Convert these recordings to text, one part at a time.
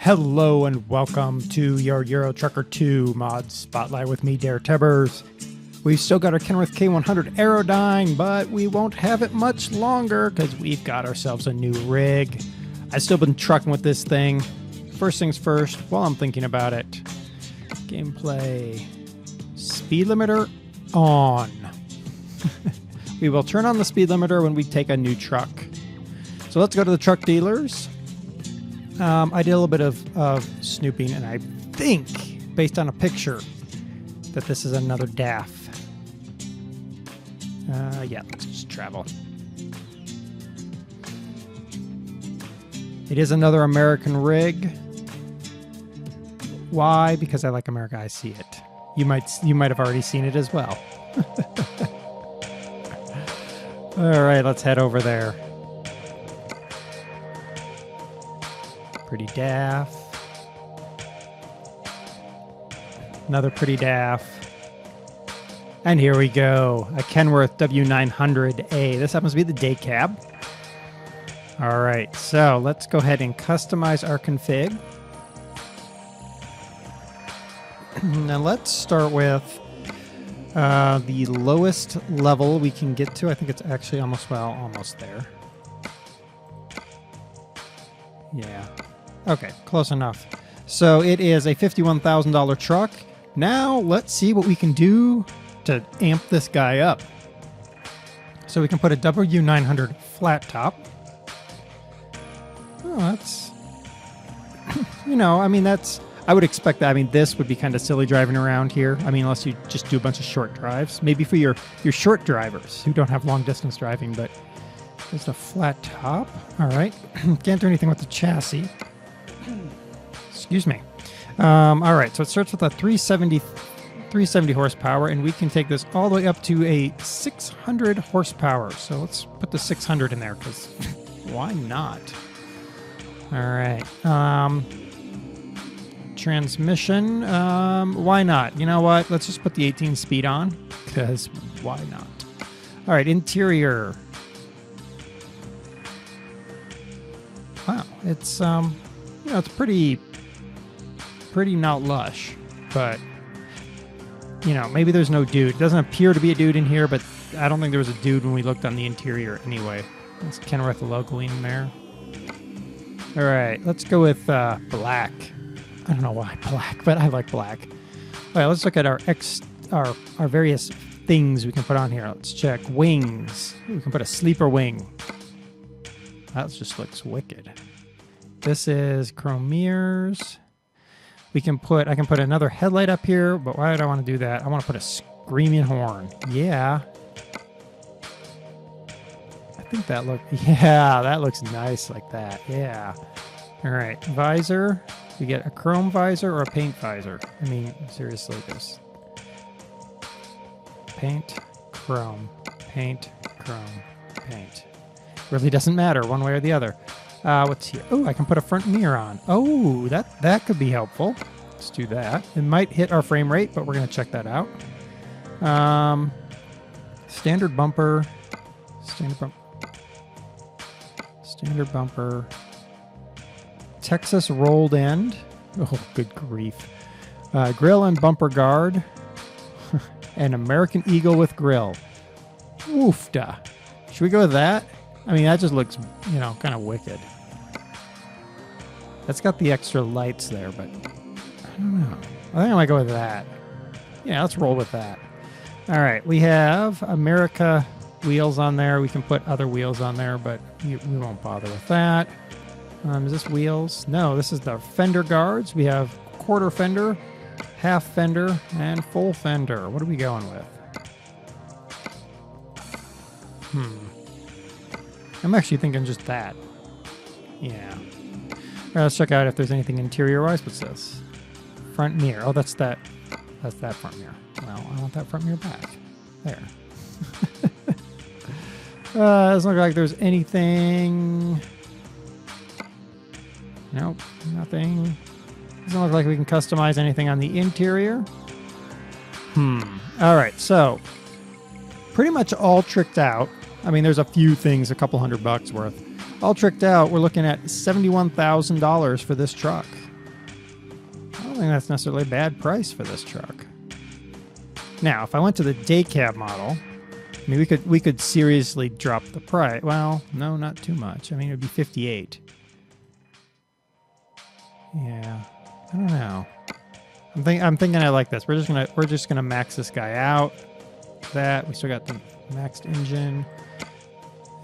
Hello and welcome to your Euro Trucker 2 mod spotlight with me, DerTebbers. We've still got our Kenworth K100 Aerodyne, but we won't have it much longer because we've got ourselves a new rig. I've still been trucking with this thing. First things first, while I'm thinking about it, gameplay, speed limiter on. We will turn on the speed limiter when we take a new truck. So let's go to the truck dealers. I did a little bit of snooping, and I think, based on a picture, that this is another DAF. Yeah, let's just travel. It is another American rig. Why? Because I like America. I see it. You might have already seen it as well. All right, let's head over there. Pretty DAF. Another pretty DAF. And here we go. A Kenworth W900a. This happens to be the day cab. All right, so let's go ahead and customize our config. Now let's start with the lowest level we can get to. I think it's actually almost there. Yeah. Okay, close enough. So it is a $51,000 truck. Now let's see what we can do to amp this guy up. So we can put a W900 flat top. Oh, that's, I would expect that. I mean, this would be kind of silly driving around here. I mean, unless you just do a bunch of short drives. Maybe for your short drivers who don't have long distance driving, but there's a flat top. All right. Can't do anything with the chassis. Excuse me. All right. So it starts with a 370 horsepower, and we can take this all the way up to a 600 horsepower. So let's put the 600 in there because why not? All right. Transmission. Why not? You know what? Let's just put the 18 speed on because why not? All right. Interior. Wow. It's it's pretty not lush, but maybe there's no dude. It doesn't appear to be a dude in here, but I don't think there was a dude when we looked on the interior anyway. It's Kenworth logoing in there. All right, let's go with black. I don't know why black, but I like black. All right, let's look at our various things we can put on here. Let's check wings. We can put a sleeper wing. That just looks wicked. This is chrome mirrors. I can put another headlight up here, but why did I want to do that? I want to put a screaming horn. Yeah. I think that looks nice like that. Yeah. All right. Visor. We get a chrome visor or a paint visor. I mean, seriously, this. Paint, chrome, paint, chrome, paint. Really doesn't matter one way or the other. What's here? Oh, I can put a front mirror on. Oh, that could be helpful. Let's do that. It might hit our frame rate, but we're going to check that out. Standard bumper. Standard bumper. Texas rolled end. Oh, good grief. Grill and bumper guard. And American Eagle with grill. Oofda. Should we go with that? I mean, that just looks, kind of wicked. That's got the extra lights there, but I don't know. I think I might go with that. Yeah, let's roll with that. All right, we have America wheels on there. We can put other wheels on there, but we won't bother with that. Is this wheels? No, this is the fender guards. We have quarter fender, half fender, and full fender. What are we going with? I'm actually thinking just that. Yeah. All right, let's check out if there's anything interior-wise. What's this? Front mirror. Oh, that's that front mirror. Well, I want that front mirror back. There. Doesn't look like there's anything. Nope, nothing. Doesn't look like we can customize anything on the interior. All right, so pretty much all tricked out. I mean, there's a few things, a couple $100 worth. All tricked out, we're looking at $71,000 for this truck. don't think that's necessarily a bad price for this truck. Now, if I went to the day cab model, I mean, we could seriously drop the price. Well, no, not too much. I mean, it would be 58. Yeah, I don't know. I'm thinking I like this. We're just gonna max this guy out. That we still got the maxed engine.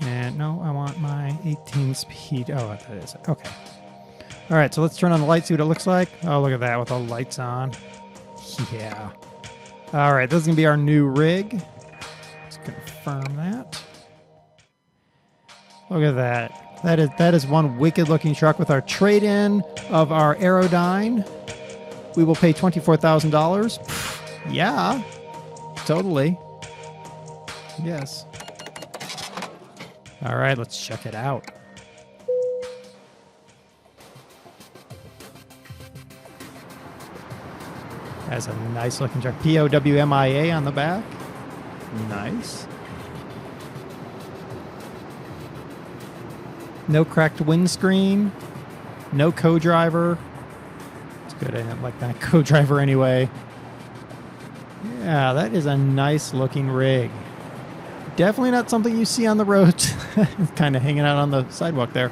And no, I want my 18 speed. Oh, that is it. Okay. All right, so let's turn on the light, see what it looks like. Oh, look at that with all the lights on. Yeah. All right, this is going to be our new rig. Let's confirm that. Look at that. That is one wicked-looking truck with our trade-in of our Aerodyne. We will pay $24,000. Yeah, totally. Yes. All right, let's check it out. Has a nice looking truck. POWMIA on the back. Nice. No cracked windscreen. No co-driver. It's good. I didn't like that co-driver anyway. Yeah, that is a nice looking rig. Definitely not something you see on the road. Kind of hanging out on the sidewalk there.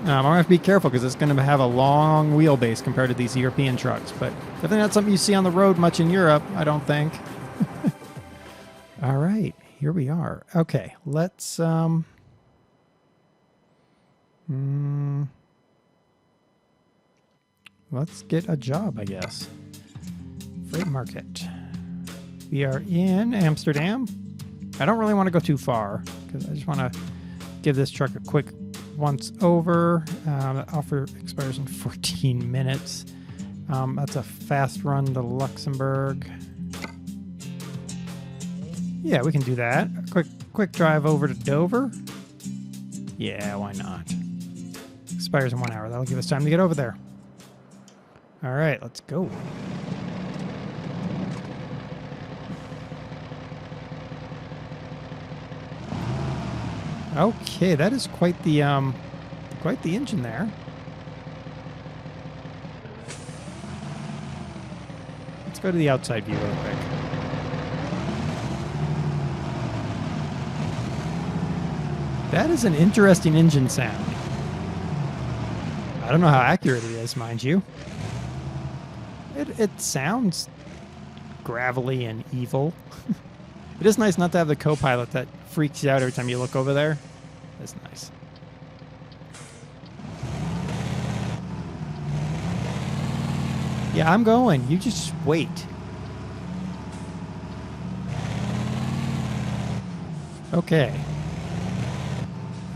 I'm going to have to be careful because it's going to have a long wheelbase compared to these European trucks. But definitely not something you see on the road much in Europe, I don't think. All right, here we are. Okay, let's... let's get a job, I guess. Freight market. We are in Amsterdam. I don't really want to go too far because I just want to give this truck a quick once over. The offer expires in 14 minutes. That's a fast run to Luxembourg. Yeah, we can do that. A quick drive over to Dover. Yeah, why not? Expires in 1 hour. That'll give us time to get over there. All right, let's go. Okay, that is quite the engine there. Let's go to the outside view real quick. That is an interesting engine sound. I don't know how accurate it is, mind you. It sounds gravelly and evil. It is nice not to have the co-pilot that freaks you out every time you look over there. That's nice. Yeah, I'm going. You just wait. Okay.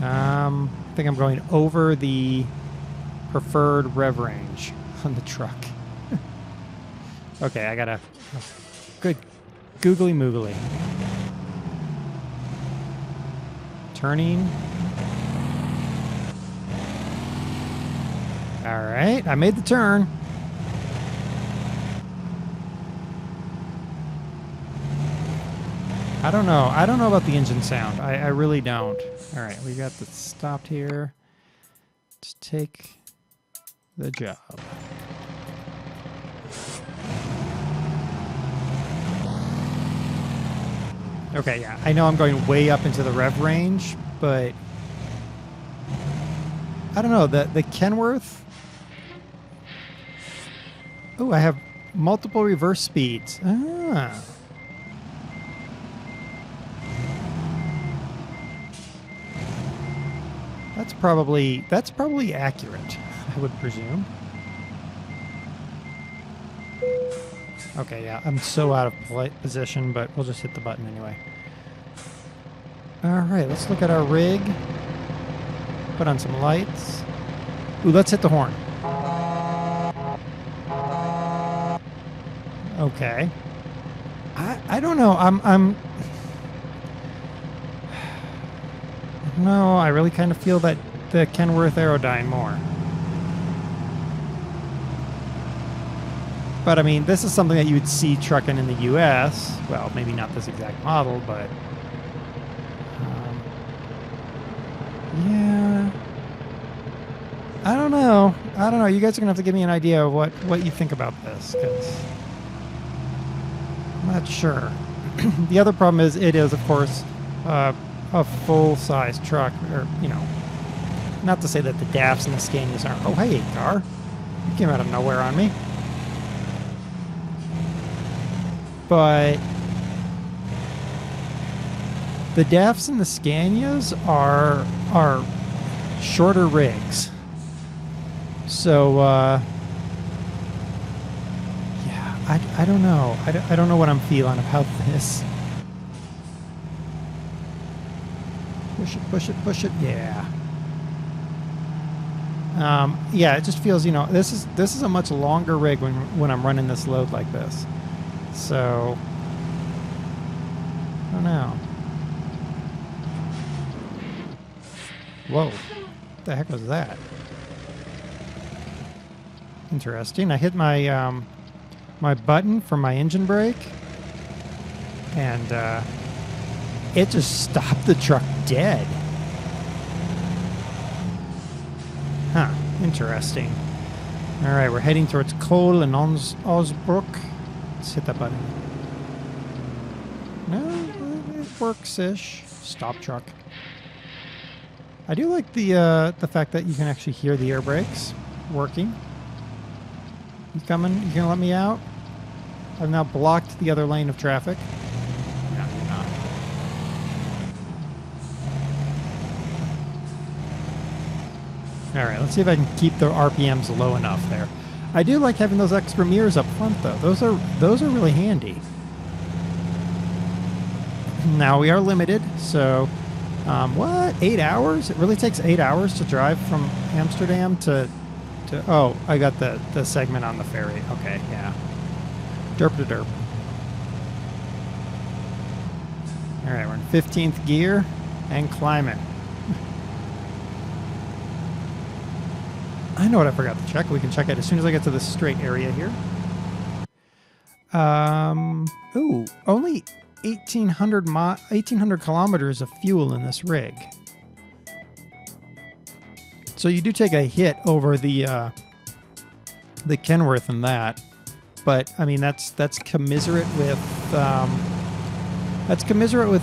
I think I'm going over the preferred rev range on the truck. Okay, I got a good googly moogly. Turning. All right, I made the turn. I don't know. I don't know about the engine sound. I really don't. All right, we got this stopped here. Let's take the job. Okay, yeah, I know I'm going way up into the rev range, but I don't know, the Kenworth. Oh, I have multiple reverse speeds. Ah. That's probably accurate, I would presume. Okay, yeah, I'm so out of position, but we'll just hit the button anyway. All right, let's look at our rig. Put on some lights. Ooh, let's hit the horn. Okay. I don't know. No, I really kind of feel that the Kenworth Aerodyne more. But I mean, this is something that you would see trucking in the U.S. Well, maybe not this exact model, but yeah. I don't know. I don't know. You guys are going to have to give me an idea of what you think about this, because I'm not sure. The other problem is it is, of course, a full-size truck, or, you know, not to say that the DAFs and the Scanias aren't. Oh, hey, car. You came out of nowhere on me. But the DAFs and the Scanias are shorter rigs. So, yeah, I don't know. I don't know what I'm feeling about this. Push it, push it, push it. Yeah. Yeah, it just feels, you know, this is a much longer rig when I'm running this load like this. So, I don't know. Whoa. What the heck was that? Interesting. I hit my my button for my engine brake, and it just stopped the truck dead. Huh. Interesting. All right, we're heading towards Cole and Osbrook. Let's hit that button. No, it works-ish. Stop truck. I do like the fact that you can actually hear the air brakes working. You coming? You gonna let me out? I've now blocked the other lane of traffic. No, you're not. All right, let's see if I can keep the RPMs low enough there. I do like having those extra mirrors up front, though. Those are really handy. Now we are limited, so what? 8 hours? It really takes 8 hours to drive from Amsterdam to oh, I got the segment on the ferry. Okay, yeah. Derp to derp. All right, we're in 15th gear and climbing. I know what I forgot to check. We can check it as soon as I get to this straight area here. Ooh, only 1,800 kilometers of fuel in this rig. So you do take a hit over the Kenworth and that, but I mean that's commiserate with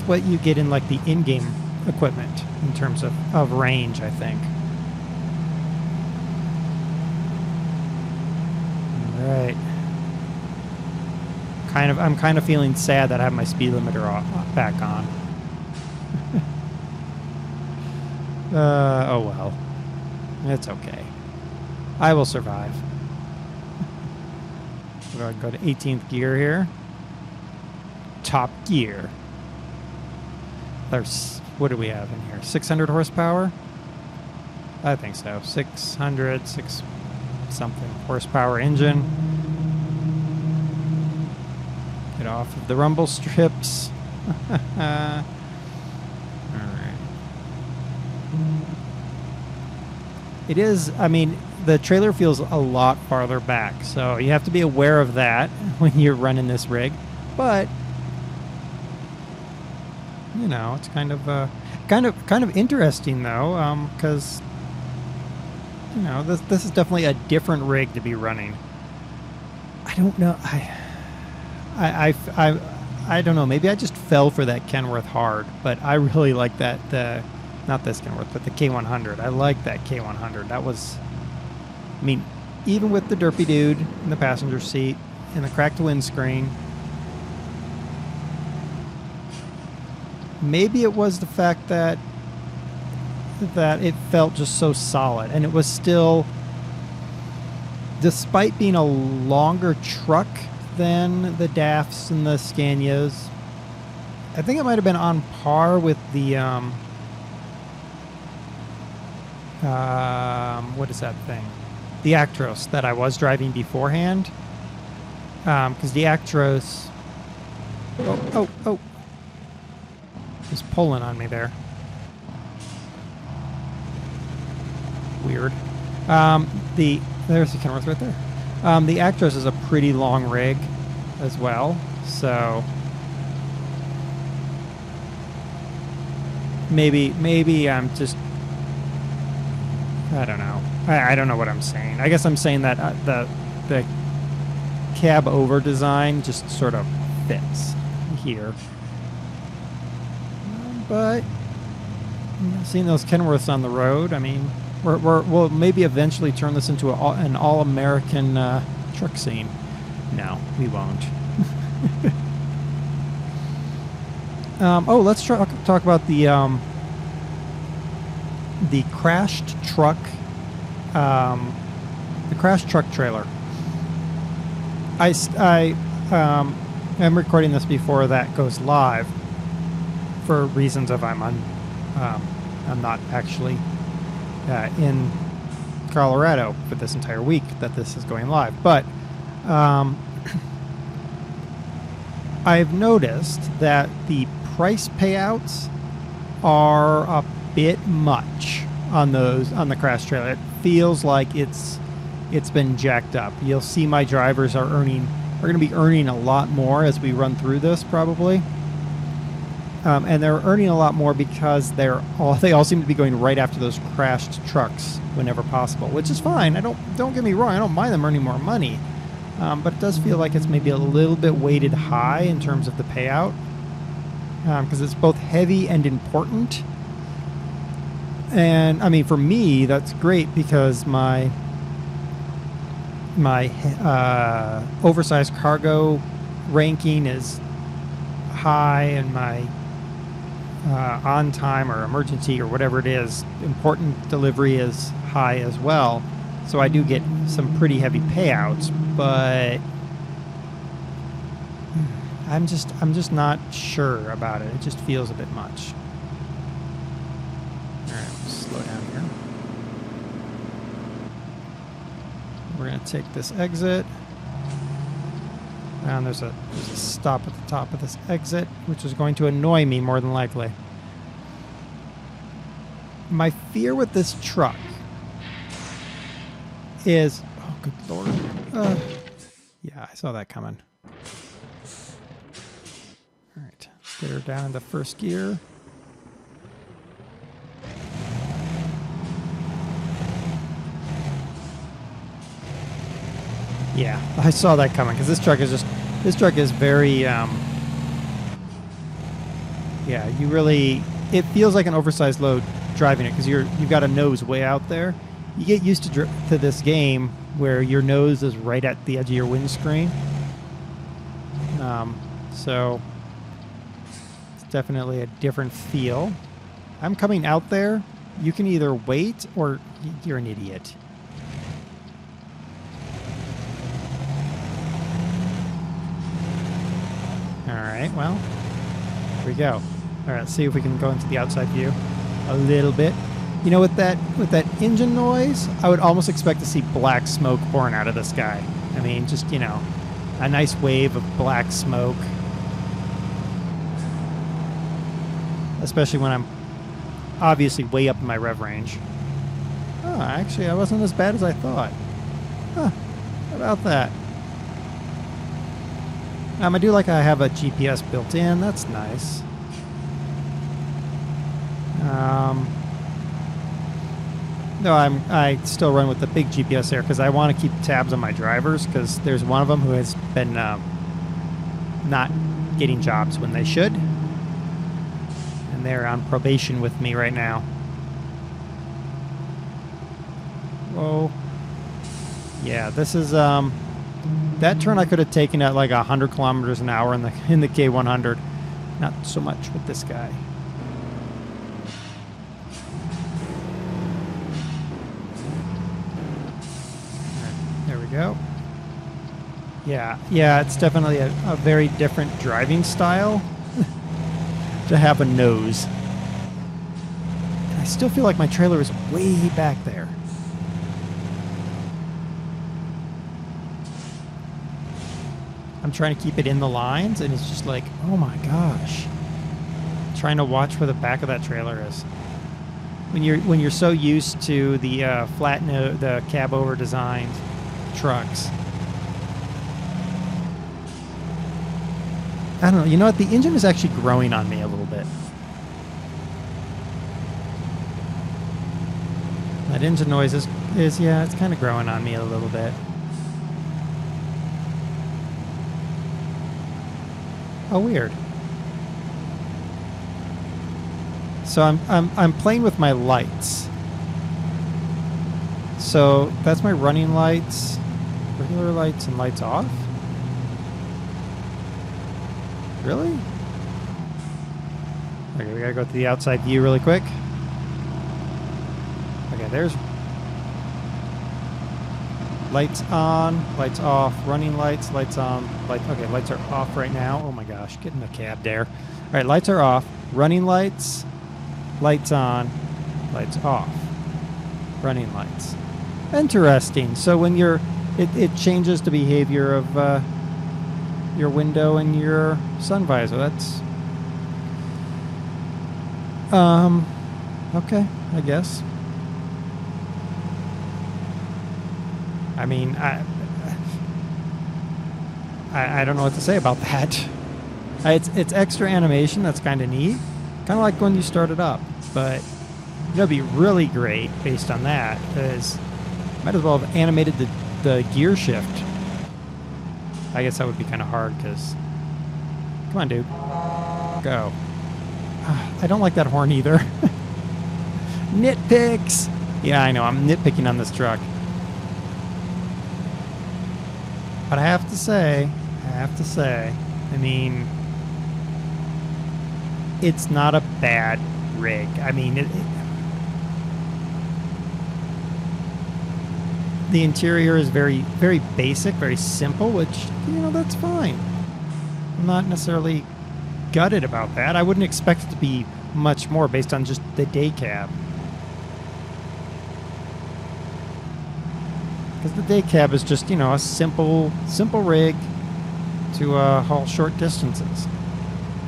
what you get in like the in-game equipment in terms of range, I think. All right. I'm kind of feeling sad that I have my speed limiter back on. Oh well. It's okay. I will survive. We're going to go to 18th gear here. Top gear. There's, what do we have in here? 600 horsepower? I think so. 600, 6 something horsepower engine. Get off of the rumble strips. Alright. It is, I mean, the trailer feels a lot farther back, so you have to be aware of that when you're running this rig. But you know, it's kind of interesting though, because you know, this is definitely a different rig to be running. I don't know. I don't know. Maybe I just fell for that Kenworth hard, but I really like that. Not this Kenworth, but the K100. I like that K100. That was, I mean, even with the derpy dude in the passenger seat and the cracked windscreen, maybe it was the fact that it felt just so solid, and it was still, despite being a longer truck than the DAFs and the Scanias, I think it might have been on par with the what is that thing? The Actros that I was driving beforehand. Because the Actros, oh, was pulling on me there. Weird. There's the Kenworth right there. The Actros is a pretty long rig as well, so maybe I'm just I don't know. I don't know what I'm saying. I guess I'm saying that the cab over design just sort of fits here. But seeing those Kenworths on the road, I mean, we'll maybe eventually turn this into an all-American truck scene. No, we won't. Let's talk about the crashed truck, the crashed truck trailer. I'm recording this before that goes live for reasons of I'm not actually in Colorado for this entire week that this is going live, but I've noticed that the price payouts are a bit much on the crash trailer. It feels like it's been jacked up. You'll see my drivers are going to be earning a lot more as we run through this probably. And they're earning a lot more because they all seem to be going right after those crashed trucks whenever possible, which is fine. Don't get me wrong, I don't mind them earning more money, but it does feel like it's maybe a little bit weighted high in terms of the payout, because it's both heavy and important. And I mean, for me, that's great because my oversized cargo ranking is high, and my on time or emergency or whatever it is, important delivery is high as well. So I do get some pretty heavy payouts, but I'm just not sure about it. It just feels a bit much. All right, we'll slow down here. We're going to take this exit. And there's a stop at the top of this exit, which is going to annoy me more than likely. My fear with this truck is... Oh, good Lord. Yeah, I saw that coming. All right, let's get her down into first gear. Yeah, I saw that coming because this truck is very, yeah, it feels like an oversized load driving it because you've got a nose way out there. You get used to this game where your nose is right at the edge of your windscreen. So it's definitely a different feel. I'm coming out there. You can either wait or you're an idiot. Alright, well, here we go. Alright, let's see if we can go into the outside view a little bit. You know, with that engine noise, I would almost expect to see black smoke pouring out of this guy. I mean, just, you know, a nice wave of black smoke. Especially when I'm obviously way up in my rev range. Oh, actually, I wasn't as bad as I thought. Huh, how about that? I do like I have a GPS built in. That's nice. No, I still run with the big GPS there because I want to keep tabs on my drivers because there's one of them who has been not getting jobs when they should. And they're on probation with me right now. Whoa. Yeah, this is... that turn I could have taken at like 100 kilometers an hour in the K100. Not so much with this guy. Right, there we go. Yeah, it's definitely a very different driving style to have a nose. And I still feel like my trailer is way back there. I'm trying to keep it in the lines, and it's just like, oh my gosh. I'm trying to watch where the back of that trailer is. When you're so used to the the cab over designed trucks. I don't know. You know what? The engine is actually growing on me a little bit. That engine noise is yeah, it's kind of growing on me a little bit. Oh, weird. So I'm playing with my lights. So that's my running lights, regular lights, and lights off. Really? Okay, we gotta go to the outside view really quick. Okay, there's lights on, lights off, running lights, lights on, lights. Okay, lights are off right now. Oh my gosh, get in the cab there. All right, lights are off, running lights, lights on, lights off, running lights. Interesting. So when it changes the behavior of your window and your sun visor. That's okay, I guess. I mean, I don't know what to say about that. It's extra animation. That's kind of neat. Kind of like when you start it up. But it'd be really great based on that, because might as well have animated the gear shift. I guess that would be kind of hard because... Come on, dude. Go. I don't like that horn either. Nitpicks! Yeah, I know. I'm nitpicking on this truck. But I have to say, I mean, it's not a bad rig. I mean, the interior is very, very basic, very simple, which, you know, that's fine. I'm not necessarily gutted about that. I wouldn't expect it to be much more based on just the day cab. Because the day cab is just, you know, a simple rig to haul short distances.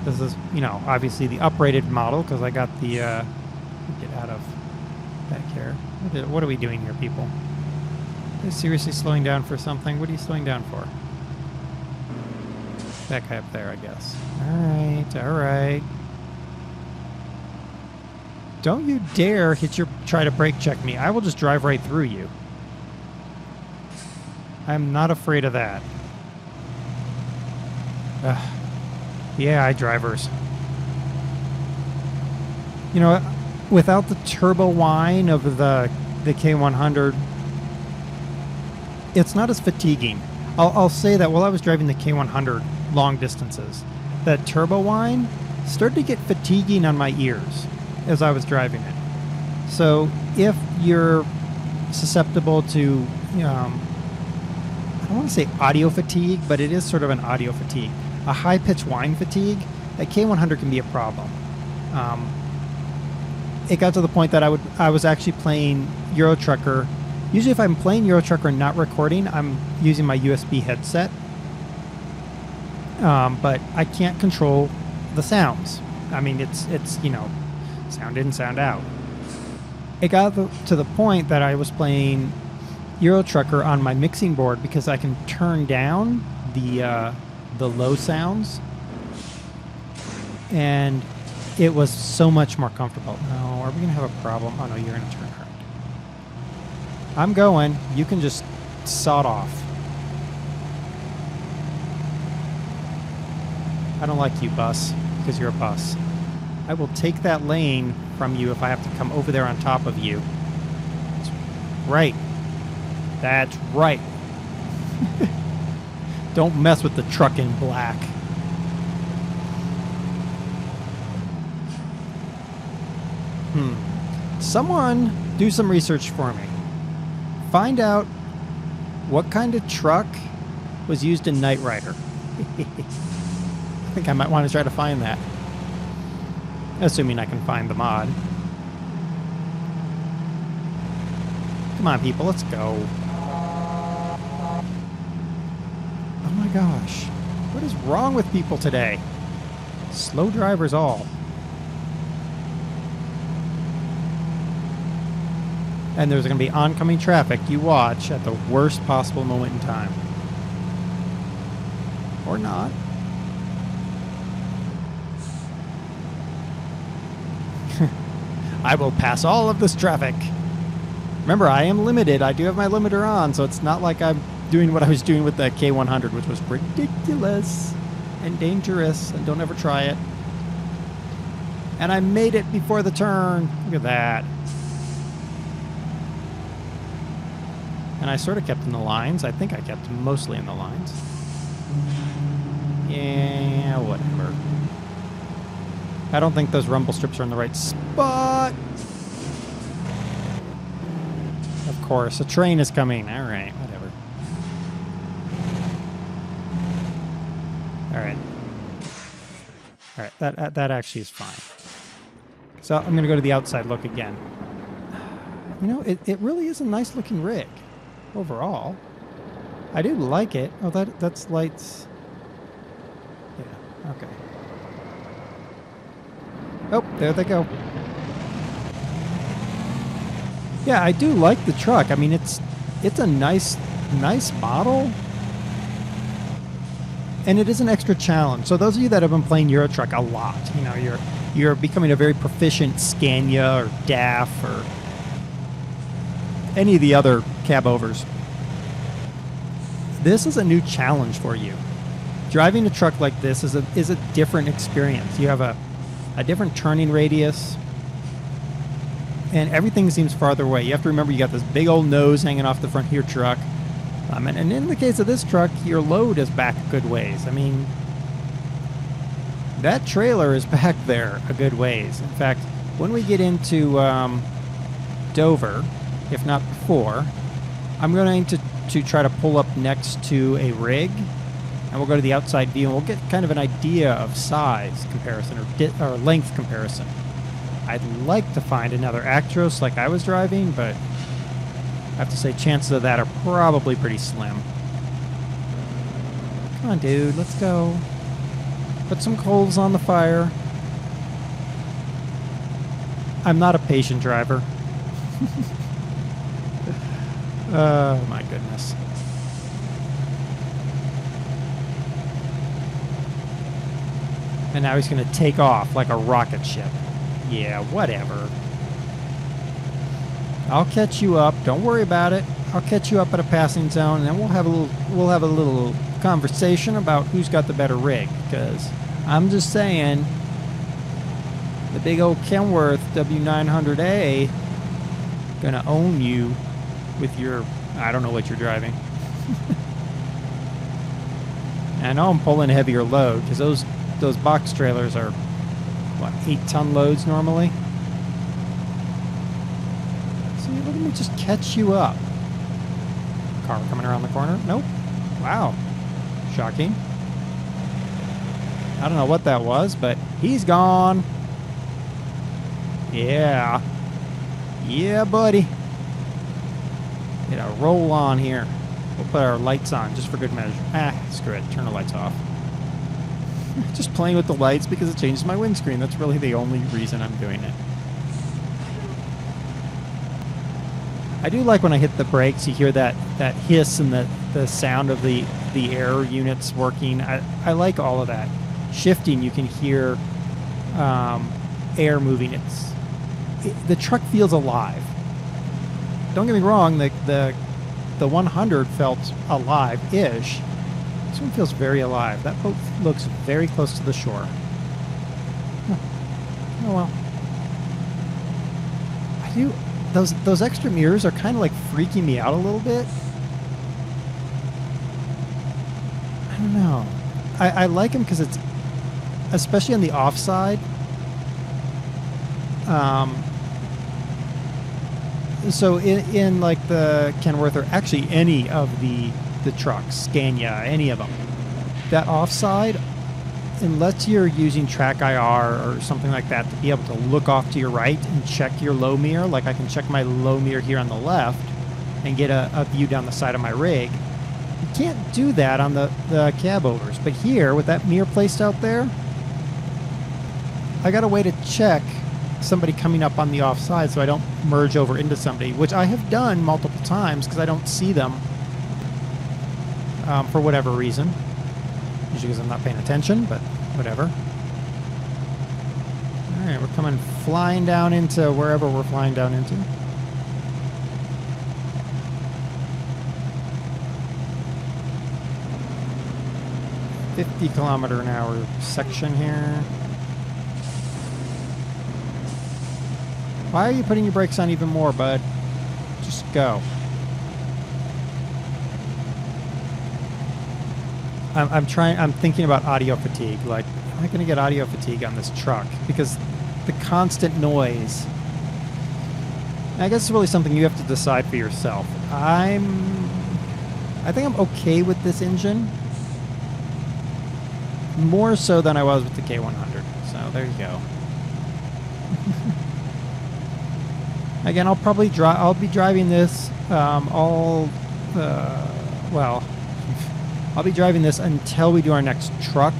This is, you know, obviously the uprated model, because I got the, get out of back here. What are we doing here, people? Are you seriously slowing down for something? What are you slowing down for? That guy up there, I guess. Alright. Don't you dare try to brake check me. I will just drive right through you. I'm not afraid of that. Yeah, drivers. You know, without the turbo whine of the K100, it's not as fatiguing. I'll say that while I was driving the K100 long distances, that turbo whine started to get fatiguing on my ears as I was driving it. So if you're susceptible to, I don't want to say audio fatigue, but it is sort of an audio fatigue. A high-pitched whine fatigue, that K100 can be a problem. It got to the point that I was actually playing Euro Trucker. Usually if I'm playing Euro Trucker and not recording, I'm using my USB headset. But I can't control the sounds. I mean, it's you know, sound in, sound out. It got to the point that I was playing Euro Trucker on my mixing board because I can turn down the low sounds, and it was so much more comfortable. No, are we gonna have a problem? Oh no, you're gonna turn right. I'm going. You can just sod off. I don't like you, bus, because you're a bus. I will take that lane from you if I have to come over there on top of you. That's right. That's right. Don't mess with the truck in black. Someone do some research for me. Find out what kind of truck was used in Knight Rider. I think I might want to try to find that. Assuming I can find the mod. Come on, people, let's go. Oh my gosh. What is wrong with people today? Slow drivers all. And there's going to be oncoming traffic, you watch, at the worst possible moment in time. Or not. I will pass all of this traffic. Remember, I am limited. I do have my limiter on, so it's not like I'm doing what I was doing with the K100, which was ridiculous and dangerous, and don't ever try it. And I made it before the turn. Look at that. And I sort of kept in the lines. I think I kept mostly in the lines. Yeah, whatever. I don't think those rumble strips are in the right spot. Of course, a train is coming. All right, whatever. All right. All right, that actually is fine. So I'm going to go to the outside look again. You know, it really is a nice looking rig overall. I do like it. Oh, that's lights. Yeah, okay. Oh, there they go. Yeah, I do like the truck. I mean, it's a nice model. And it is an extra challenge. So those of you that have been playing Euro Truck a lot, you know, you're becoming a very proficient Scania or DAF or any of the other cab overs. This is a new challenge for you. Driving a truck like this is a different experience. You have a different turning radius, and everything seems farther away. You have to remember you got this big old nose hanging off the front of your truck. And in the case of this truck, your load is back a good ways. I mean, that trailer is back there a good ways. In fact, when we get into Dover, if not before, I'm going to try to pull up next to a rig, and we'll go to the outside view, and we'll get kind of an idea of size comparison or length comparison. I'd like to find another Actros like I was driving, but I have to say chances of that are probably pretty slim. Come on, dude, let's go. Put some coals on the fire. I'm not a patient driver. Oh, my goodness. And now he's going to take off like a rocket ship. Yeah, whatever. I'll catch you up. Don't worry about it. I'll catch you up at a passing zone, and then we'll have a little conversation about who's got the better rig. Because I'm just saying, the big old Kenworth W900a gonna own you with your, I don't know what you're driving. I know I'm pulling a heavier load because those box trailers are what, 8-ton loads normally. Let me just catch you up. Car coming around the corner? Nope. Wow. Shocking. I don't know what that was, but he's gone. Yeah. Yeah, buddy. Get a roll on here. We'll put our lights on just for good measure. Screw it. Turn the lights off. Just playing with the lights because it changes my windscreen. That's really the only reason I'm doing it. I do like when I hit the brakes, you hear that hiss and the sound of the air units working. I like all of that. Shifting, you can hear air moving. The truck feels alive. Don't get me wrong, the 100 felt alive-ish. This one feels very alive. That boat looks very close to the shore. Oh well. Those extra mirrors are kind of like freaking me out a little bit. I don't know. I like them because it's, especially on the offside. So in like the Kenworth, or actually any of the trucks, Scania, any of them, that offside, unless you're using track IR or something like that to be able to look off to your right and check your low mirror, like I can check my low mirror here on the left and get a view down the side of my rig. You can't do that on the cab overs. But here, with that mirror placed out there, I got a way to check somebody coming up on the offside so I don't merge over into somebody, which I have done multiple times because I don't see them for whatever reason. Usually because I'm not paying attention, but whatever. All right, we're coming flying down into wherever we're flying down into. 50-kilometer-an-hour section here. Why are you putting your brakes on even more, bud? Just go. I'm thinking about audio fatigue. Like, am I going to get audio fatigue on this truck? Because the constant noise. I guess it's really something you have to decide for yourself. I think I'm okay with this engine. More so than I was with the K100. So there you go. Again, I'll probably I'll be driving this well, I'll be driving this until we do our next truck,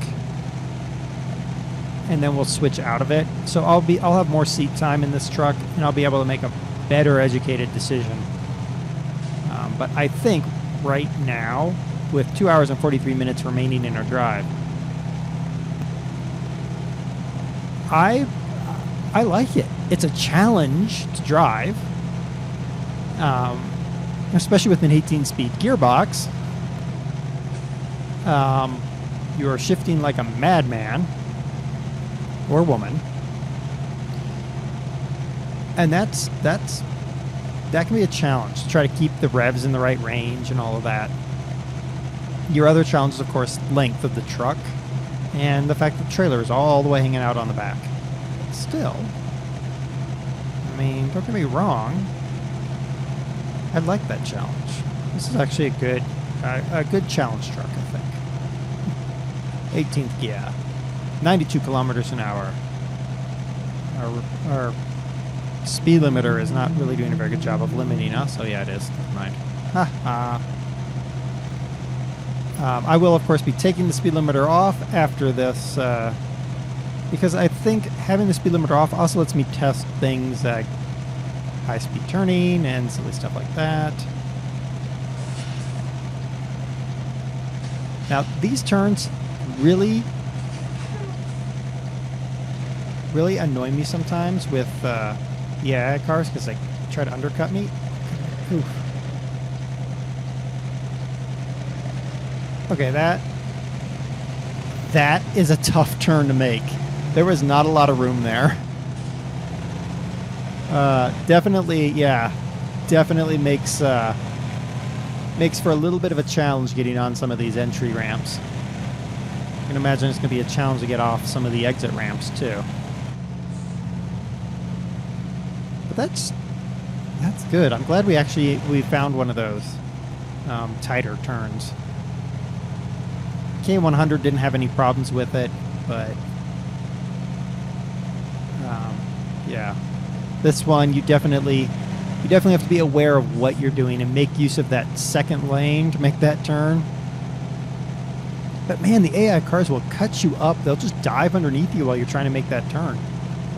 and then we'll switch out of it. So I'll have more seat time in this truck, and I'll be able to make a better educated decision. But I think right now, with 2 hours and 43 minutes remaining in our drive, I like it. It's a challenge to drive, especially with an 18-speed gearbox. You are shifting like a madman or woman, and that can be a challenge to try to keep the revs in the right range and all of that. Your other challenge is, of course, length of the truck and the fact that the trailer is all the way hanging out on the back. But still, I mean, don't get me wrong, I like that challenge. This is actually a good challenge truck, I think. 18th gear, 92 kilometers an hour. Our speed limiter is not really doing a very good job of limiting us. Oh yeah, it is. Never mind. Ha ha. I will, of course, be taking the speed limiter off after this, because I think having the speed limiter off also lets me test things like high-speed turning and silly stuff like that. Now, these turns really annoy me sometimes with the AI cars because they try to undercut me. Oof. Okay, that is a tough turn to make. There was not a lot of room there. Definitely makes for a little bit of a challenge getting on some of these entry ramps. I can imagine it's going to be a challenge to get off some of the exit ramps too. But that's good. I'm glad we found one of those tighter turns. K100 didn't have any problems with it, but yeah, this one you definitely have to be aware of what you're doing and make use of that second lane to make that turn. But man, the AI cars will cut you up. They'll just dive underneath you while you're trying to make that turn.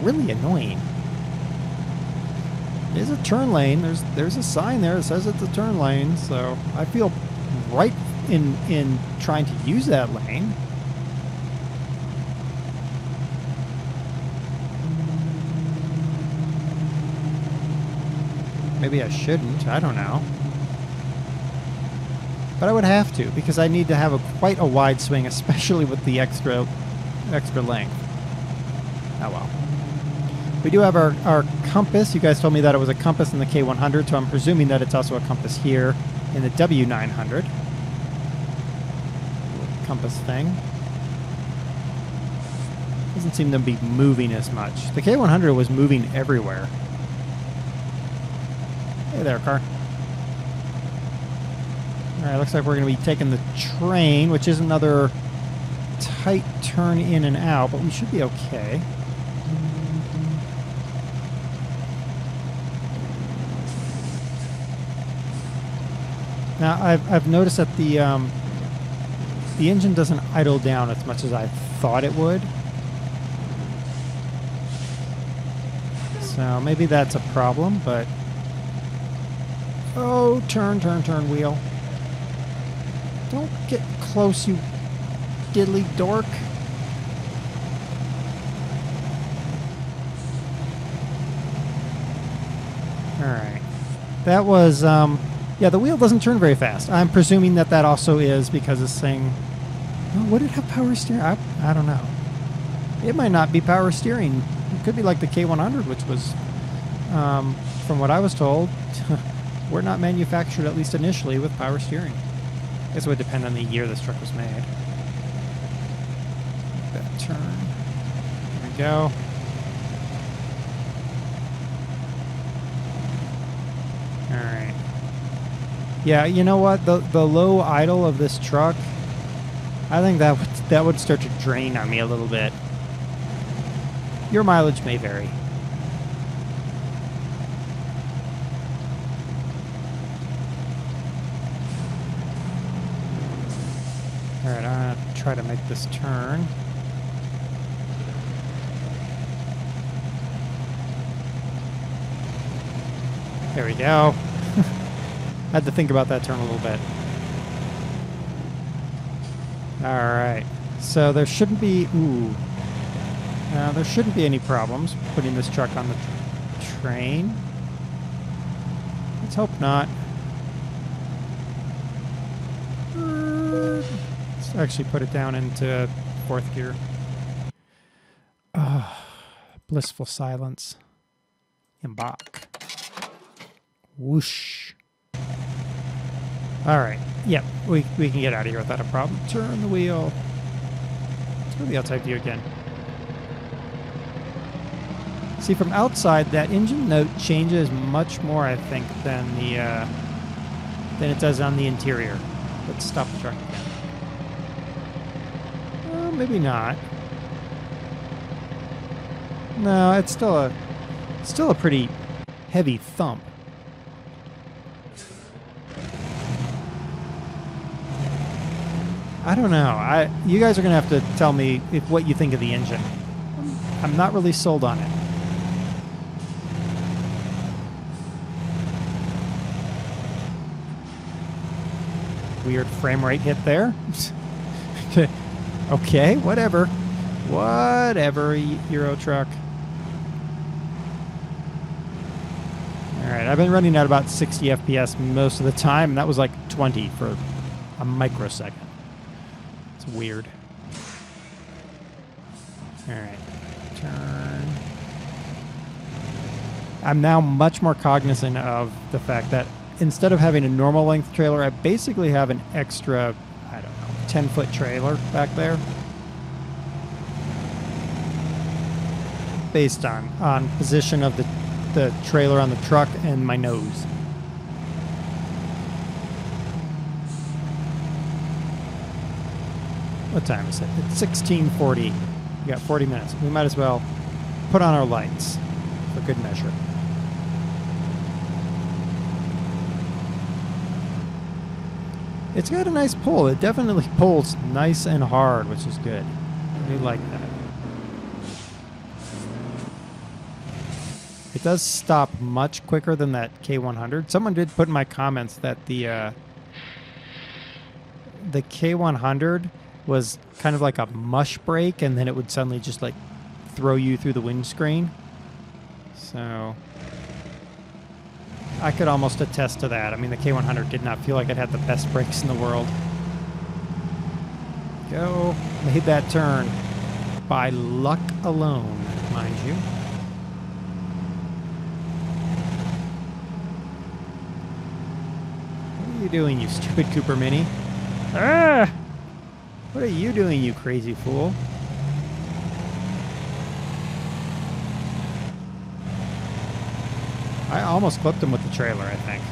Really annoying. There's a turn lane. There's a sign there that says it's a turn lane, so I feel right in trying to use that lane. Maybe I shouldn't. I don't know. But I would have to, because I need to have quite a wide swing, especially with the extra length. Oh well. We do have our compass. You guys told me that it was a compass in the K100, so I'm presuming that it's also a compass here in the W900. Compass thing. Doesn't seem to be moving as much. The K100 was moving everywhere. Hey there, car. Alright, looks like we're going to be taking the train, which is another tight turn in and out, but we should be okay. Now, I've noticed that the engine doesn't idle down as much as I thought it would. So maybe that's a problem, but... Oh, turn, wheel. Don't get close, you diddly dork. Alright. That was, yeah, the wheel doesn't turn very fast. I'm presuming that also is because this thing Oh, would it have power steering? I don't know. It might not be power steering. It could be like the K100, which was, from what I was told, were not manufactured, at least initially, with power steering. I guess it would depend on the year this truck was made. That turn. There we go. Alright. Yeah, you know what? The low idle of this truck, I think that would start to drain on me a little bit. Your mileage may vary. Alright, I'm going to try to make this turn. There we go. Had to think about that turn a little bit. Alright, so there shouldn't be... Ooh. There shouldn't be any problems putting this truck on the train. Let's hope not. Let's actually put it down into 4th gear. Blissful silence. Embark. Whoosh. Alright. Yep, we can get out of here without a problem. Turn the wheel. Let's go to the outside view again. See, from outside, that engine note changes much more, I think, than it does on the interior. Let's stop the truck again. Well, maybe not. No, it's still a pretty heavy thump. I don't know. You guys are gonna have to tell me what you think of the engine. I'm not really sold on it. Weird frame rate hit there. Okay, whatever. Whatever, Euro truck. Alright, I've been running at about 60 FPS most of the time, and that was like 20 for a microsecond. It's weird. Alright, turn. I'm now much more cognizant of the fact that instead of having a normal length trailer, I basically have an extra, I don't know, 10-foot trailer back there. Based on position of the trailer on the truck and my nose. What time is it? It's 16:40. We got 40 minutes. We might as well put on our lights for good measure. It's got a nice pull. It definitely pulls nice and hard, which is good. I do like that. It does stop much quicker than that K100. Someone did put in my comments that the K100 was kind of like a mush brake, and then it would suddenly just like throw you through the windscreen. So I could almost attest to that. I mean, the K100 did not feel like it had the best brakes in the world. Go. Made that turn by luck alone, mind you. What are you doing, you stupid Cooper Mini? Ah! What are you doing, you crazy fool? I almost clipped him with the trailer, I think.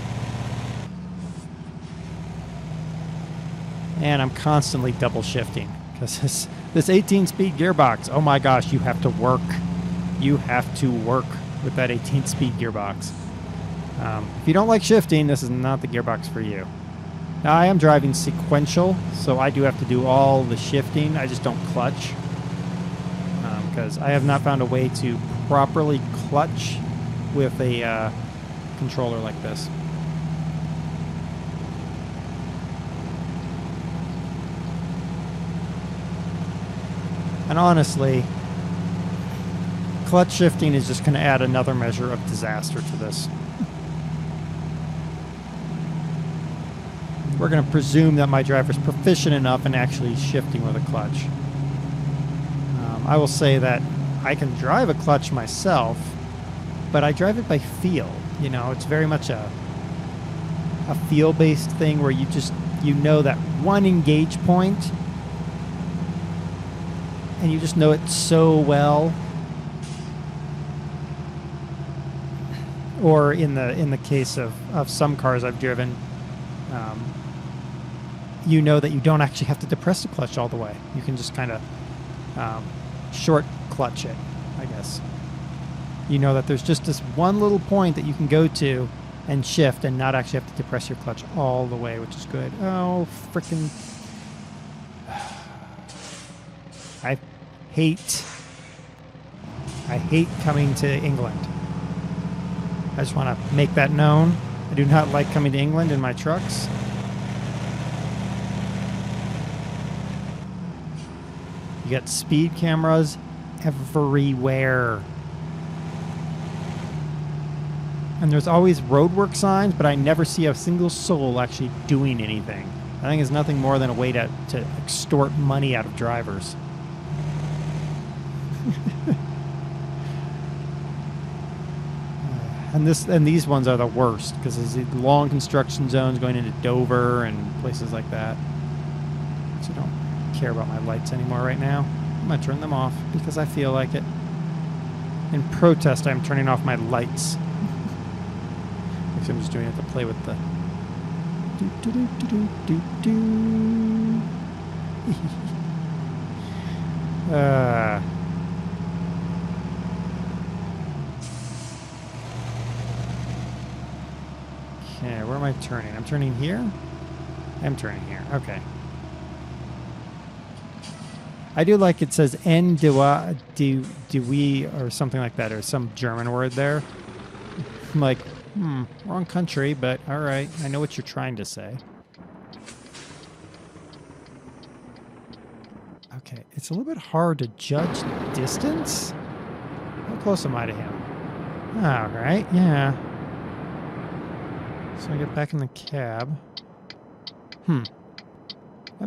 And I'm constantly double shifting because this 18-speed gearbox, oh my gosh, you have to work. You have to work with that 18-speed gearbox. If you don't like shifting, this is not the gearbox for you. Now, I am driving sequential, so I do have to do all the shifting. I just don't clutch because I have not found a way to properly clutch with a controller like this. And honestly, clutch shifting is just going to add another measure of disaster to this. we're going to presume that my driver's proficient enough in actually shifting with a clutch. I will say that I can drive a clutch myself, but I drive it by feel. You know, it's very much a feel-based thing where you know that one engage point, and you just know it so well. Or in the case of some cars I've driven, you know that you don't actually have to depress the clutch all the way. You can just kind of short clutch it, I guess. You know that there's just this one little point that you can go to and shift and not actually have to depress your clutch all the way, which is good. Oh, frickin'. I hate coming to England. I just want to make that known. I do not like coming to England in my trucks. You got speed cameras everywhere. And there's always roadwork signs, but I never see a single soul actually doing anything. I think it's nothing more than a way to extort money out of drivers. And these ones are the worst because there's long construction zones going into Dover and places like that. So I don't care about my lights anymore right now. I'm going to turn them off because I feel like it. In protest, I'm turning off my lights. I'm just doing it to play with the Okay, where am I turning? I'm turning here? I'm turning here. Okay. I do like it says en do we or something like that, or some German word there. I'm like, wrong country, but all right. I know what you're trying to say. Okay, it's a little bit hard to judge the distance. How close am I to him? All right, yeah. So I get back in the cab. I'm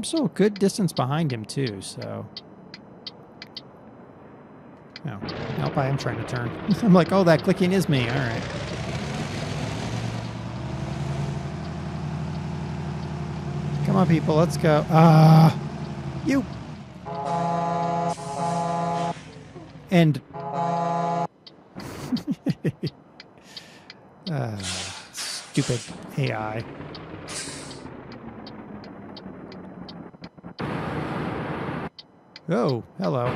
still a good distance behind him, too, so... No. Nope, I am trying to turn. I'm like, oh, that clicking is me. All right. Come on, people, let's go. You! And... stupid AI. Oh, hello.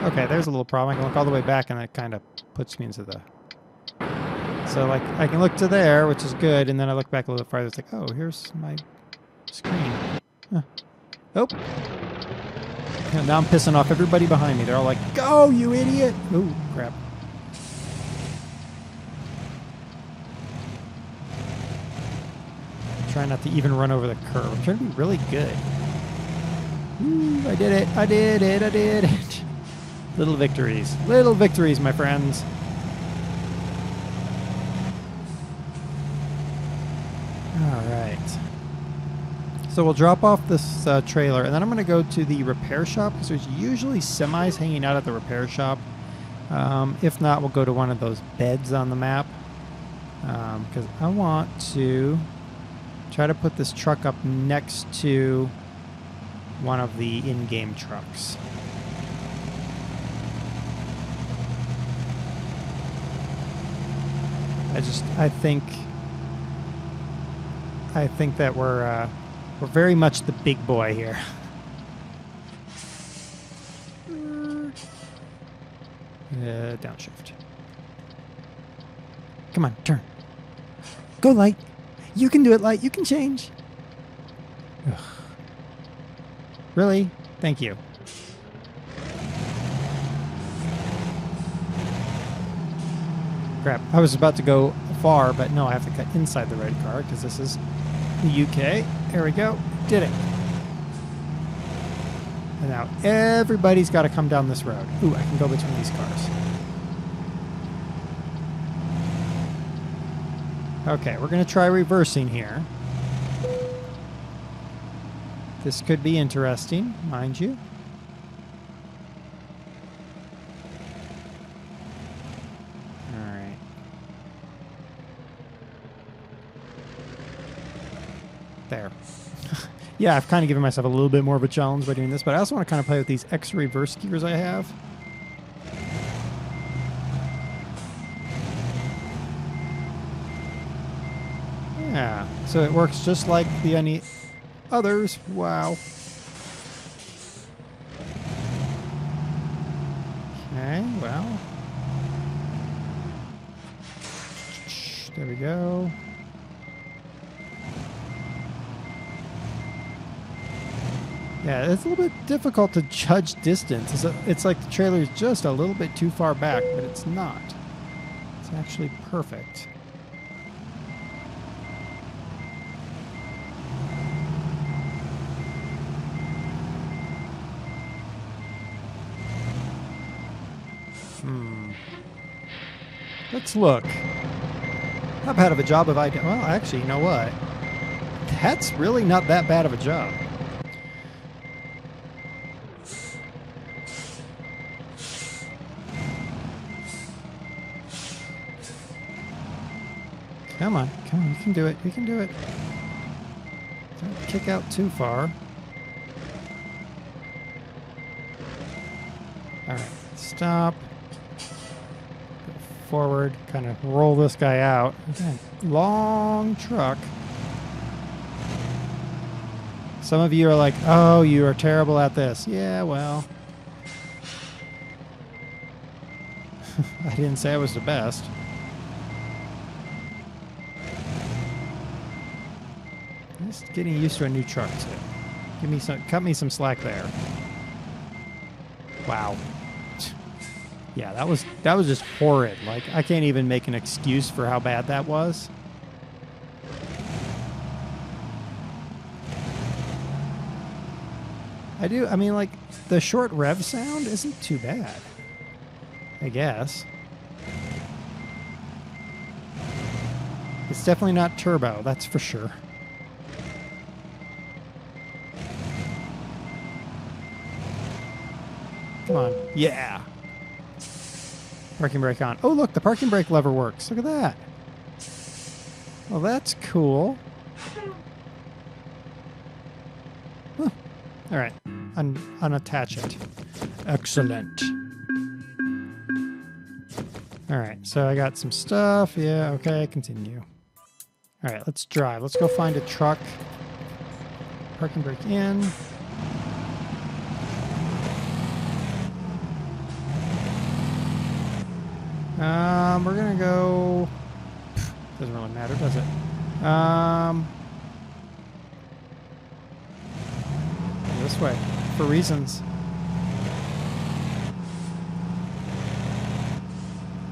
Okay, there's a little problem. I can look all the way back, and that kind of puts me into the... So, like, I can look to there, which is good, and then I look back a little farther. It's like, oh, here's my screen. Huh. Oh. And now I'm pissing off everybody behind me. They're all like, go, you idiot! Oh, crap. Try not to even run over the curb. I'm trying to be really good. Ooh, I did it. I did it. I did it. Little victories. Little victories, my friends. All right. So we'll drop off this trailer, and then I'm going to go to the repair shop because there's usually semis hanging out at the repair shop. If not, we'll go to one of those beds on the map because I want to try to put this truck up next to one of the in-game trucks. I think that we're very much the big boy here. Downshift. Come on, turn. Go, Light. You can do it, Light. You can change. Ugh. Really? Thank you. Crap. I was about to go far, but no, I have to cut inside the red car because this is the UK. There we go. Did it. And now everybody's got to come down this road. Ooh, I can go between these cars. Okay, we're going to try reversing here. This could be interesting, mind you. All right. There. Yeah, I've kind of given myself a little bit more of a challenge by doing this, but I also want to kind of play with these extra reverse gears I have. Yeah, so it works just like the any others. Wow. Okay, well. There we go. Yeah, it's a little bit difficult to judge distance. It's like the trailer is just a little bit too far back, but it's not. It's actually perfect. Let's look. How bad of a job have I done? Well, actually, you know what? That's really not that bad of a job. Come on, you can do it. You can do it. Don't kick out too far. All right, stop. Go forward, kind of roll this guy out. Again, long truck. Some of you are like, oh, you are terrible at this. Yeah, well. I didn't say I was the best. Just getting used to a new truck too. Cut me some slack there. Wow. Yeah, that was just horrid. Like, I can't even make an excuse for how bad that was. I mean, like, the short rev sound isn't too bad, I guess. It's definitely not turbo, that's for sure. Come on. Yeah. Parking brake on. Oh, look, the parking brake lever works. Look at that. Well, that's cool. Huh. All right. Unattach it. Excellent. All right. So I got some stuff. Yeah. Okay. Continue. All right. Let's drive. Let's go find a truck. Parking brake in. We're gonna go. Doesn't really matter, does it? This way, for reasons.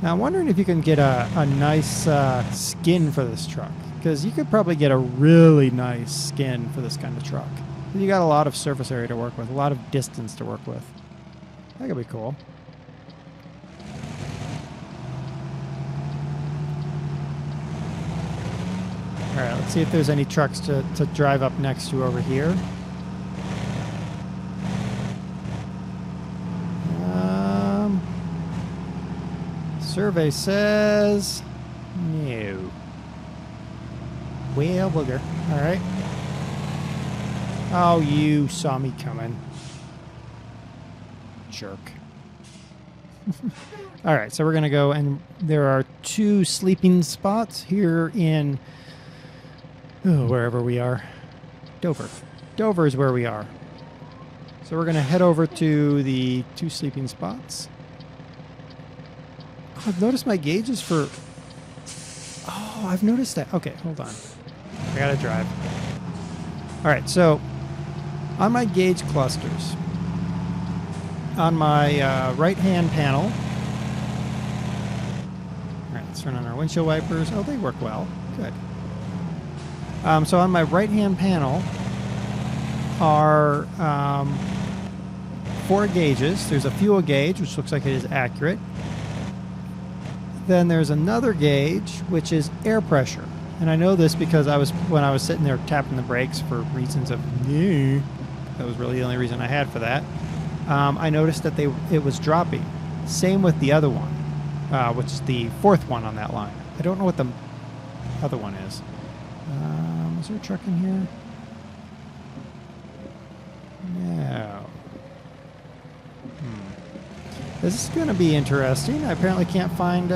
Now I'm wondering if you can get a nice skin for this truck, because you could probably get a really nice skin for this kind of truck. You got a lot of surface area to work with, a lot of distance to work with. That could be cool. All right, let's see if there's any trucks to drive up next to over here. Survey says no. Well, booger. All right. Oh, you saw me coming. Jerk. All right, so we're going to go, and there are 2 sleeping spots here in wherever we are. Dover. Dover is where we are. So we're going to head over to the 2 sleeping spots. Oh, I've noticed my gauge is for... Oh, I've noticed that. Okay, hold on. I got to drive. All right, so on my gauge clusters, on my right-hand panel... All right, let's turn on our windshield wipers. Oh, they work well. Good. So on my right-hand panel are 4 gauges. There's a fuel gauge, which looks like it is accurate. Then there's another gauge, which is air pressure. And I know this because when I was sitting there tapping the brakes for reasons of that was really the only reason I had for that. I noticed that it was dropping. Same with the other one, which is the fourth one on that line. I don't know what the other one is. Is there a truck in here? No. This is going to be interesting. I apparently can't find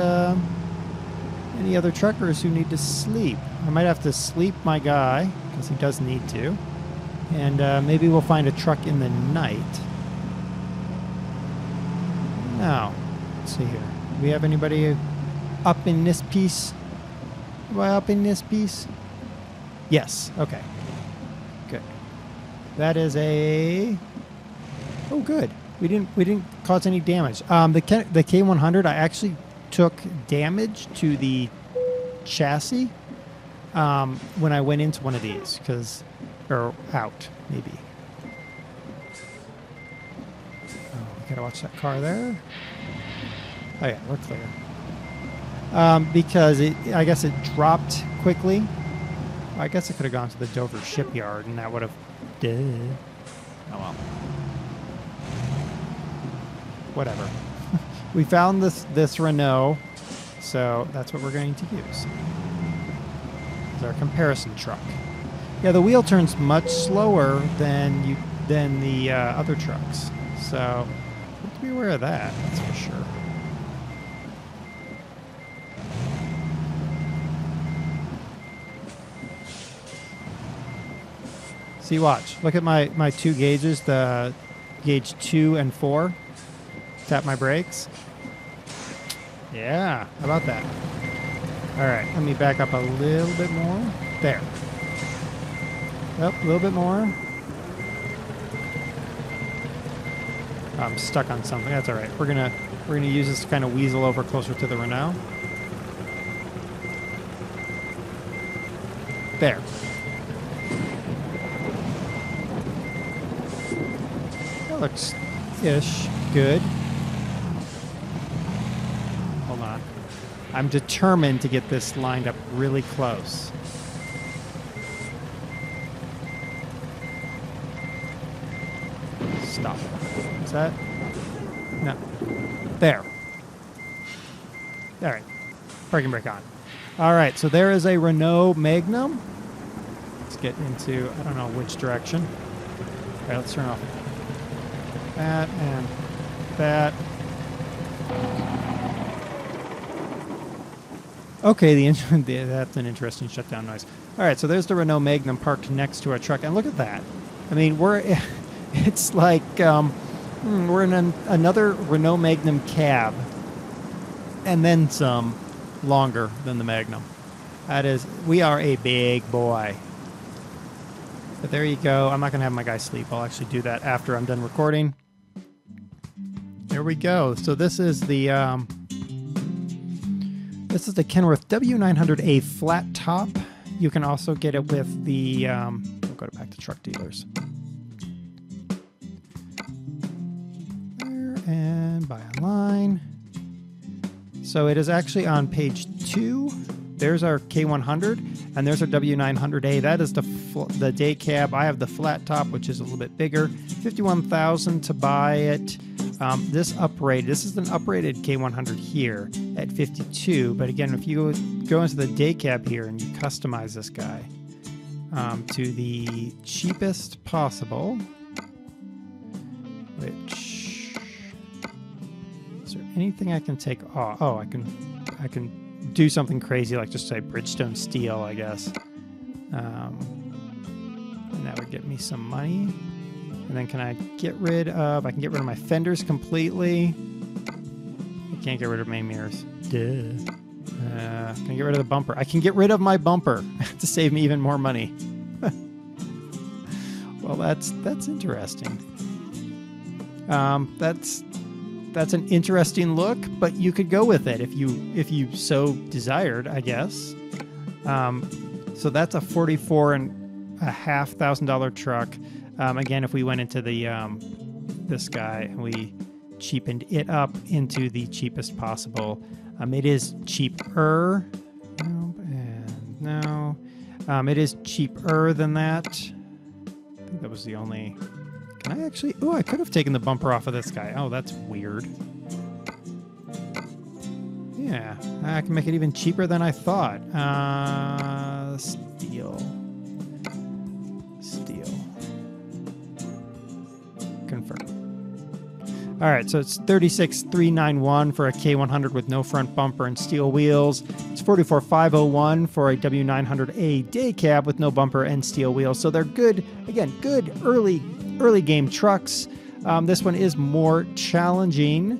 any other truckers who need to sleep. I might have to sleep my guy, because he does need to. And maybe we'll find a truck in the night. No. Let's see here. Do we have anybody up in this piece? Am I up in this piece? Yes. Okay. Good. That is a... Oh, good. We didn't cause any damage. The K100, I actually took damage to the chassis when I went into one of these, or out, maybe. Oh, gotta watch that car there. Oh yeah, we're clear. Because I guess it dropped quickly. I guess it could have gone to the Dover shipyard, and that would have... Oh well. Whatever. We found this Renault, so that's what we're going to use. It's our comparison truck. Yeah, the wheel turns much slower than the other trucks, so we have to be aware of that. That's for sure. See, watch. Look at my two gauges, the gauge 2 and 4. Tap my brakes. Yeah, how about that? All right, let me back up a little bit more. There. Up a little bit more. I'm stuck on something. That's all right. We're gonna use this to kind of weasel over closer to the Renault. There. That looks ish good. Hold on. I'm determined to get this lined up really close. Stop. Is that? No. There. All right. Parking brake on. All right. So there is a Renault Magnum. Let's get into, I don't know which direction. All right. Let's turn off that and that. Okay, that's an interesting shutdown noise. All right, so there's the Renault Magnum parked next to a truck, and look at that. I mean, it's like we're in another Renault Magnum cab, and then some, longer than the Magnum. We are a big boy. But there you go. I'm not going to have my guy sleep. I'll actually do that after I'm done recording. There we go. So this is the Kenworth W900a flat top. You can also get it with the we'll go back to truck dealers. There, and buy online. So it is actually on page 2. There's our K100, and there's our W900a. That is the day cab. I have the flat top, which is a little bit bigger. $51,000 to buy it. This is an uprated K100 here at 52. But again, if you go into the day cab here and you customize this guy to the cheapest possible, which is there anything I can take off? Oh, I can do something crazy like just say Bridgestone steel, I guess. And that would get me some money. And then I can get rid of my fenders completely. I can't get rid of my mirrors. Duh. Can I get rid of the bumper? I can get rid of my bumper to save me even more money. Well, that's interesting. That's an interesting look, but you could go with it if you so desired, I guess. So that's a $44,500 truck. Again, if we went into the this guy and we cheapened it up into the cheapest possible, it is cheaper. And No. It is cheaper than that. I think that was the only... Can I actually... Oh, I could have taken the bumper off of this guy. Oh, that's weird. Yeah, I can make it even cheaper than I thought. Steel. Confirm. All right, so it's $36,391 for a K100 with no front bumper and steel wheels. It's $44,501 for a W900a day cab with no bumper and steel wheels. So they're good, again, good early game trucks. This one is more challenging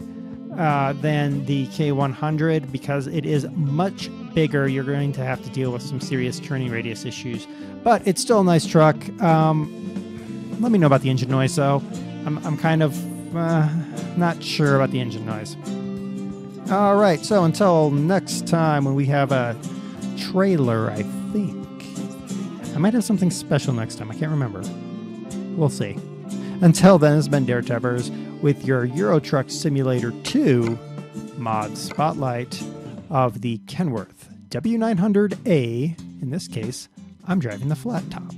than the K100 because it is much bigger. You're going to have to deal with some serious turning radius issues, but it's still a nice truck. Let me know about the engine noise, though. I'm kind of not sure about the engine noise. All right, so until next time when we have a trailer, I think. I might have something special next time. I can't remember. We'll see. Until then, it's been DerTebbers with your Euro Truck Simulator 2 mod spotlight of the Kenworth W900a. In this case, I'm driving the flat top.